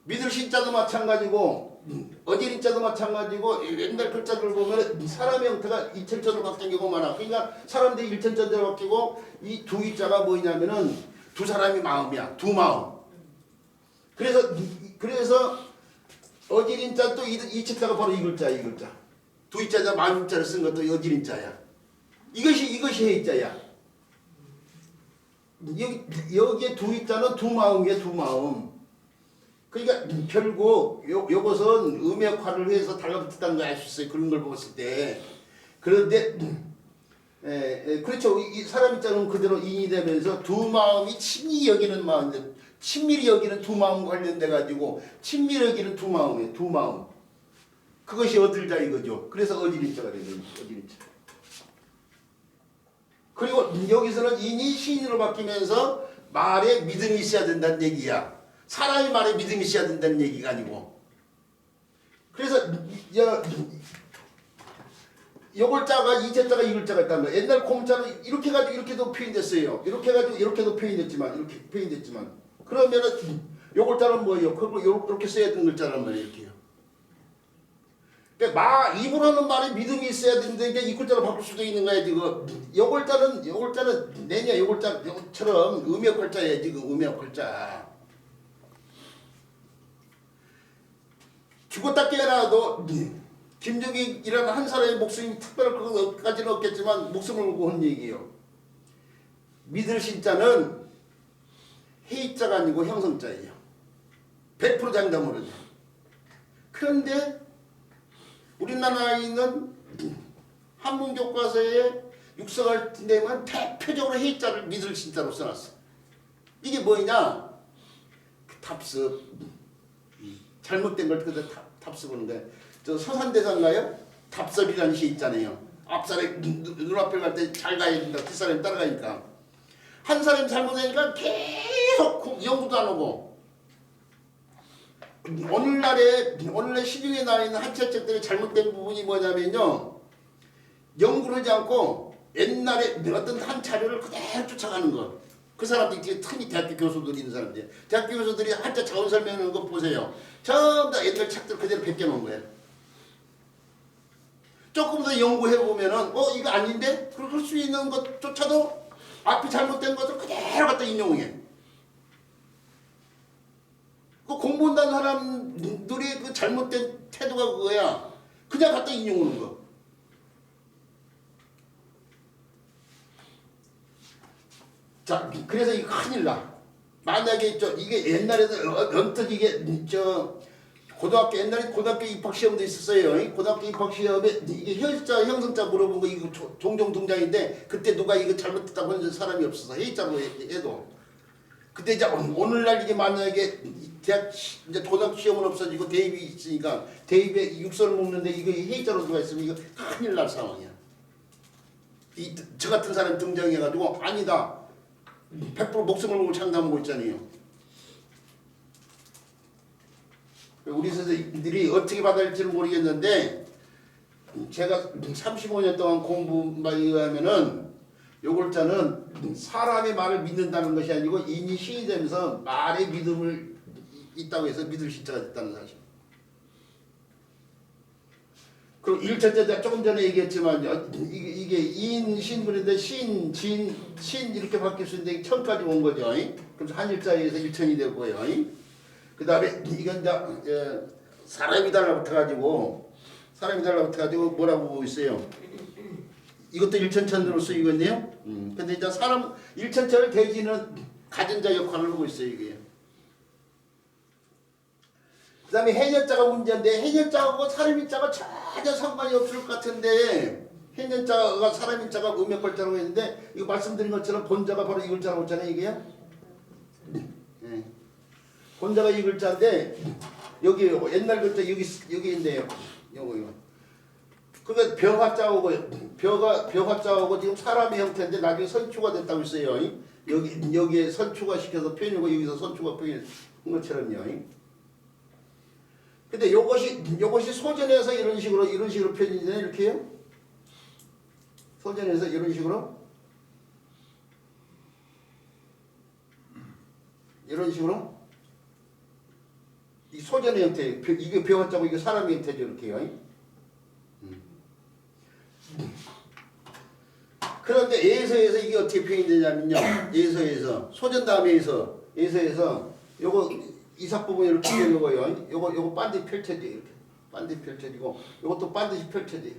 믿을 신자도 마찬가지고 어지린자도 마찬가지고 옛날 글자들 보면 사람의 형태가 일천천으로 바뀐 경우가 많아. 그러니까 사람들이 일천천으로 바뀌고 이 두 이자가 뭐냐면은 두 사람이 마음이야. 두 마음. 그래서 어지린자 또 이체자가 바로 이 글자. 두 이자자 마음자를 쓴 것도 어지린자야. 이것이 해자야. 여기에 두 이자는 두 마음이야. 두 마음. 그러니까 결국 요것은 음역화를 해서 달라붙었다는 걸 알 수 있어요. 그런 걸 봤을 때 그런데 그렇죠. 이 사람 입장은 그대로 인이 되면서 두 마음이 친히 여기는 마음인데 친밀히 여기는 두 마음 관련돼 가지고 친밀히 여기는 두 마음이에요. 두 마음. 그것이 얻을자 이거죠. 그래서 어지린자가 되는 거예요. 어지린자. 그리고 여기서는 인이 시인으로 바뀌면서 말에 믿음이 있어야 된다는 얘기야. 사람이 말에 믿음이 있어야 된다는 얘기가 아니고. 그래서 요 글자가 이 글자가 이 글자가 있단 말이야. 옛날 고문자는 이렇게 가지고 이렇게도 표현됐어요. 이렇게 가지고 이렇게도 표현됐지만 이렇게 표현됐지만 그러면은 요 글자는 뭐예요? 그걸 이렇게 써야 되는 글자란 말이에요. 이렇게요. 그러니까 입으로는 말에 믿음이 있어야 되는데 이 글자로 바꿀 수도 있는 거야 지금. 요 글자는 내냐 요 글자처럼 음역 글자예요 지금 음역 글자. 죽었다 깨어나도 김정익이라는 한 사람의 목숨이 특별할 것까지는 없겠지만 목숨을 걸고 한 얘기예요. 믿을 신자는 해자가 아니고 형성자예요. 100% 장담으로. 그런데 우리나라에 있는 한문교과서에 육성할 때면 대표적으로 해자를 믿을 신자로 써놨어. 이게 뭐냐? 탑습. 잘못된 걸 그대로 탑습하는데 저 서산대사인가요? 답섭이라는 시 있잖아요. 앞사람이 눈앞에 갈 때 잘 가야 된다. 뒷사람이 따라가니까. 한 사람이 잘못하니까 계속 연구도 안 하고 오늘날에 시중에 나와 있는 한철책들의 잘못된 부분이 뭐냐면요. 연구를 하지 않고 옛날에 어떤 한 자료를 그대로 쫓아가는 거. 그 사람들이 특히 대학교 교수들이 있는 사람들. 대학교 교수들이 한자 자원 설명하는 거 보세요. 전부 다 옛날 책들 그대로 베껴놓은 거예요. 조금 더 연구해보면은 이거 아닌데? 그럴 수 있는 것조차도 앞이 잘못된 것을 그대로 갖다 인용해. 그 공부한다는 사람들이 그 잘못된 태도가 그거야. 그냥 갖다 인용하는 거. 자, 그래서 이거 큰일 나. 만약에 이게 옛날에는 언뜻 이게 고등학교 옛날에 고등학교 입학 시험도 있었어요. 고등학교 입학 시험에 이게 혈자 형성자 물어본 거 이거 종종 등장인데 그때 누가 이거 잘못했다고 하는 사람이 없어서 해자로 해도 그때 이제 오늘날 이게 만약에 대학 이제 고등학교 시험은 없어지고 대입이 있으니까 대입에 육설을 먹는데 이거 해자로 들어가 있으면 이거 큰일 날 상황이야. 저 같은 사람 등장해가지고 아니다. 100% 목숨을 걸고 장담하고 있잖아요. 우리 선생님들이 어떻게 받아들일지는 모르겠는데 제가 35년 동안 공부한 바에 의하면은 요 글자는 사람의 말을 믿는다는 것이 아니고 인이 신이 되면서 말에 믿음을 있다고 해서 믿을 신자가 됐다는 사실. 그리고 일천자 조금 전에 얘기했지만 이게 인 신분인데 신, 진, 신 이렇게 바뀔 수 있는데 천까지 온 거죠. 그래서 한일자에 의해서 일천이 되고요. 그 다음에 이건 이제 사람이 달라붙어가지고 뭐라고 보고 있어요. 이것도 일천천으로 쓰이고 있네요. 근데 이제 사람 일천천을 대지는 가진 자 역할을 하고 있어요. 이게. 그 다음에 해녀자가 문제인데 해녀자하고 사람인자가 전혀 상관이 없을 것 같은데 해녀자가 사람인자가 음역글자라고 했는데 이거 말씀드린 것처럼 본자가 바로 이 글자라고 했잖아요. 이게요. 네. 본자가 이 글자인데 여기 옛날 글자 여기 있네요. 요거. 그러니까 벼화자하고 지금 사람의 형태인데 나중에 선추가 됐다고 했어요. 여기에 선추가 시켜서 표현이고 여기서 선추가 표현한 것처럼요. 근데 요것이 소전에서 이런 식으로 표현이 되네 이렇게요. 소전에서 이런 식으로 이 소전의 형태, 이게 벼화자고 이게 사람의 형태죠 이렇게요. 그런데 예서에서 이게 어떻게 표현이 되냐면요. 예서에서 소전 다음에 예서에서 요거 이삭 부분이 이렇게 되고요. 요거 반드시 펼쳐져요. 이렇게 반드시 펼쳐지고 요것도 반드시 펼쳐져요.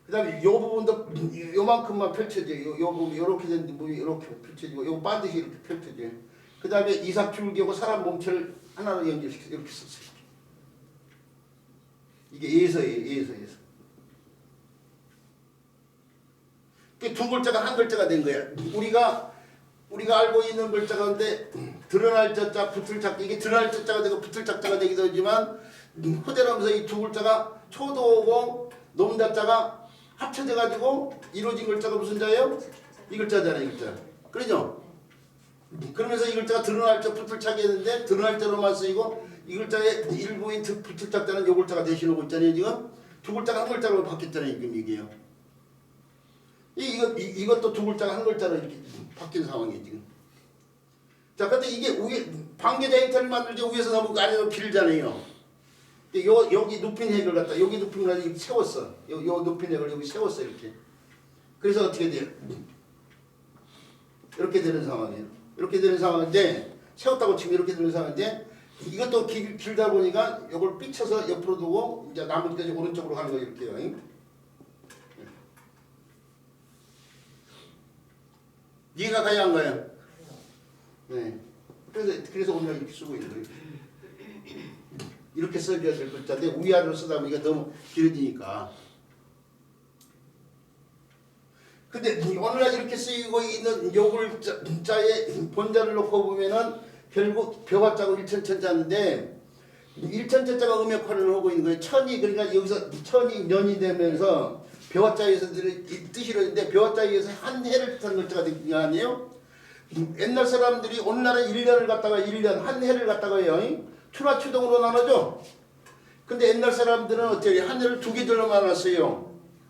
그 다음에 요 부분도 요만큼만 펼쳐져요. 요 부분 요렇게 된 부분이 요렇게 펼쳐지고 요거 반드시 이렇게 펼쳐져요. 그 다음에 이삭 줄기하고 사람 몸체를 하나로 연결시켜서 이렇게 썼어요. 이게 예서예요. 예서. 두 글자가 한 글자가 된 거야. 우리가 알고 있는 글자 가운데 드러날 자자 붙을 자자 이게 드러날 자자가 되고 붙을 자자가 되기도 하지만 호대로면서 이 두 글자가 초도고 놈 자자가 합쳐져 가지고 이루어진 글자가 무슨 자예요? 이 글자잖아요, 이 글자. 그러죠? 그러면서 이 글자가 드러날 자 붙을 자가 있는데 드러날 자로만 쓰이고 이 글자의 일부인 붙을 자자는 이 글자가 대신하고 있잖아요, 지금. 두 글자가 한 글자로 바뀌었잖아요, 지금 이게요. 이것도 두 글자가 한 글자로 이렇게 바뀐 상황이에요, 지금. 자, 근데 이게 위에 관계자 형태를 만들지 위에서 너무 아래로 길잖아요. 여기 높인 핵을 갖다 여기 높인 걸 이렇게 세웠어. 요 높인 핵을 여기 세웠어 이렇게. 그래서 어떻게 돼요? 이렇게 되는 상황이에요. 이렇게 되는 상황인데 세웠다고 치면 이렇게 되는 상황인데 이것도 길다 보니까 이걸 삐쳐서 옆으로 두고 이제 나머지까지 오른쪽으로 가는 거 이렇게요. 이해가 가야 한 거예요. 네. 그래서 우리가 이렇게 쓰고 있는 거예요. 이렇게 써줘야 될 글자인데 위아래로 쓰다 보니까 너무 길어지니까. 근데 오늘날 이렇게 쓰이고 있는 요 글자의 본자를 놓고 보면은 결국 벼가자고 일천천자인데 일천천자가 음역화를 하고 있는 거예요. 천이 그러니까 여기서 천이 년이 되면서 벼자에서 뜻이 이러는데 벼자에서 한 해를 뜻하는 글자가 된 게 아니에요. 옛날 사람들이 오늘날은 1년을 갖다가 1년 한 해를 갖다가요 추나 추동으로 나누죠. 근데 옛날 사람들은 어떻게 한 해를 두 개들로 나눴어요.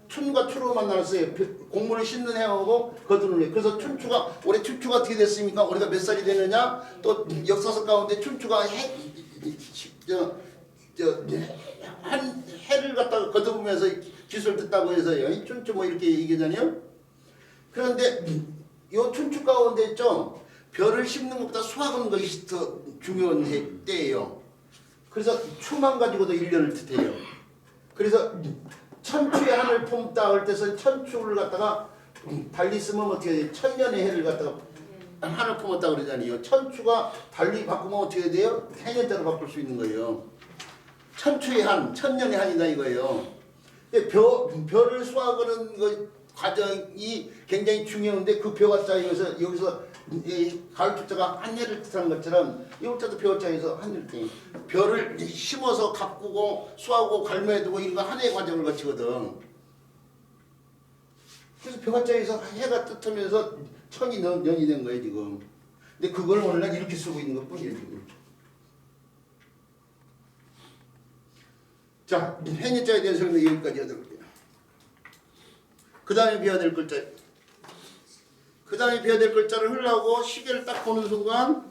춘과 추로만 나눴어요. 곡물을 심는 해하고 거두는 해. 그래서 춘추가 올해 춘추가 어떻게 됐습니까? 우리가 몇 살이 되느냐? 또 역사서 가운데 춘추가 한 해를 갖다가 거두면서 기술 듣다고 해서요. 춘추 뭐 이렇게 얘기하잖아요. 그런데 요 춘추 가운데 있죠. 별을 심는 것보다 수확하는 것이 더 중요한 때예요. 그래서 추만 가지고도 1년을 뜻해요. 그래서 천추의 한을 품다 할 때서 천추를 갖다가 달리 쓰면 어떻게 돼요? 천년의 해를 갖다가 한을 품었다 그러잖아요. 천추가 달리 바꾸면 어떻게 돼요? 해년자로 바꿀 수 있는 거예요. 천추의 한, 천년의 한이다 이거예요. 별을 수확하는 그 과정이 굉장히 중요한데 그 벼가자 여기서 이 가을 투자가 한 해를 뜻하는 것처럼 이 글자도 벼자에서 한 해를 뜻해요. 별을 심어서 가꾸고 수하고 갈매두고 이런 거 한 해의 과정을 거치거든. 그래서 벼가자에서 해가 뜻하면서 천이 년이 된 거예요 지금. 근데 그걸 오늘날 이렇게 쓰고 있는 것뿐이에요 지금. 자, 해년자에 대한 설명 여기까지 하도록 해요. 그 다음에 비워야 될 글자. 그 다음에 비워야 될 글자를 흘러고 시계를 딱 보는 순간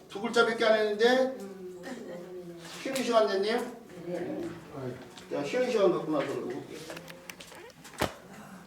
두 글자밖에 안 했는데 쉬는 시간 됐네요? 자, 쉬는 시간 갖고 나서 볼게요.